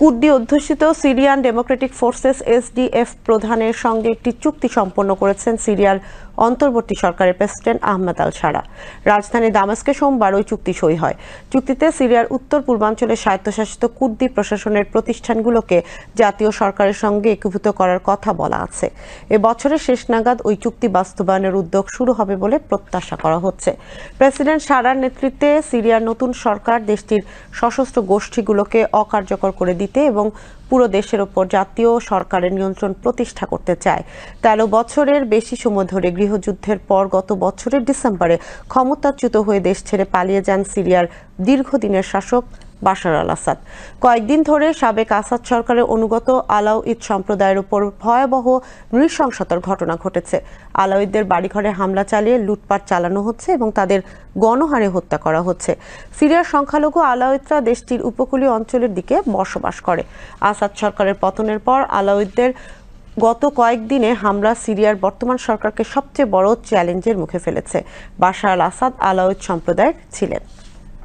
কুর্দি অধ্যুষিত Syrian Democratic forces SDF প্রধানের সঙ্গে একটি চুক্তি সম্পন্ন করেছেন সিরিয়ার অন্তর্বর্তী সরকারের প্রেসিডেন্ট আহমেদ আল শারা। রাজধানী দামেস্কে সোমবার ওই চুক্তি সই হয়। চুক্তিতে সিরিয়ার উত্তর পূর্বাঞ্চলের স্বায়ত্তশাসিত কুর্দি প্রশাসনের প্রতিষ্ঠানগুলোকে জাতীয় সরকারের সঙ্গে একীভূত করার কথা বলা আছে। এ বছরের শেষ নাগাদ ওই চুক্তি বাস্তবায়নের উদ্যোগ শুরু হবে বলে প্রত্যাশা করা হচ্ছে। প্রেসিডেন্ট শারার নেতৃত্বে সিরিয়ার নতুন সরকার দেশটির সশস্ত্র গোষ্ঠীগুলোকে অকার্যকর করে দিতে এবং পুরো দেশের ওপর জাতীয় সরকারের নিয়ন্ত্রণ প্রতিষ্ঠা করতে চায়। 13 বছরের বেশি সময় ধরে গৃহযুদ্ধের পর গত বছরের ডিসেম্বরে ক্ষমতাচ্যুত হয়ে দেশ ছেড়ে পালিয়ে যান সিরিয়ার দীর্ঘদিনের শাসক বাশার আল আসাদ। কয়েকদিন ধরে সাবেক আসাদ সরকারের অনুগত আলাউইদ সম্প্রদায়ের উপর ভয়াবহ নৃশংসতার ঘটনা ঘটেছে। আলাউইদদের বাড়িঘরে হামলা চালিয়ে লুটপাট চালানো হচ্ছে এবং তাদের গণহারে হত্যা করা হচ্ছে। সিরিয়ার সংখ্যালঘু আলাউইদরা দেশটির উপকূলীয় অঞ্চলের দিকে বসবাস করে। আসাদ সরকারের পতনের পর আলাউইদদের গত কয়েকদিনে হামলা সিরিয়ার বর্তমান সরকারকে সবচেয়ে বড় চ্যালেঞ্জের মুখে ফেলেছে। বাশার আল আসাদ আলাউইদ সম্প্রদায়ের ছিলেন।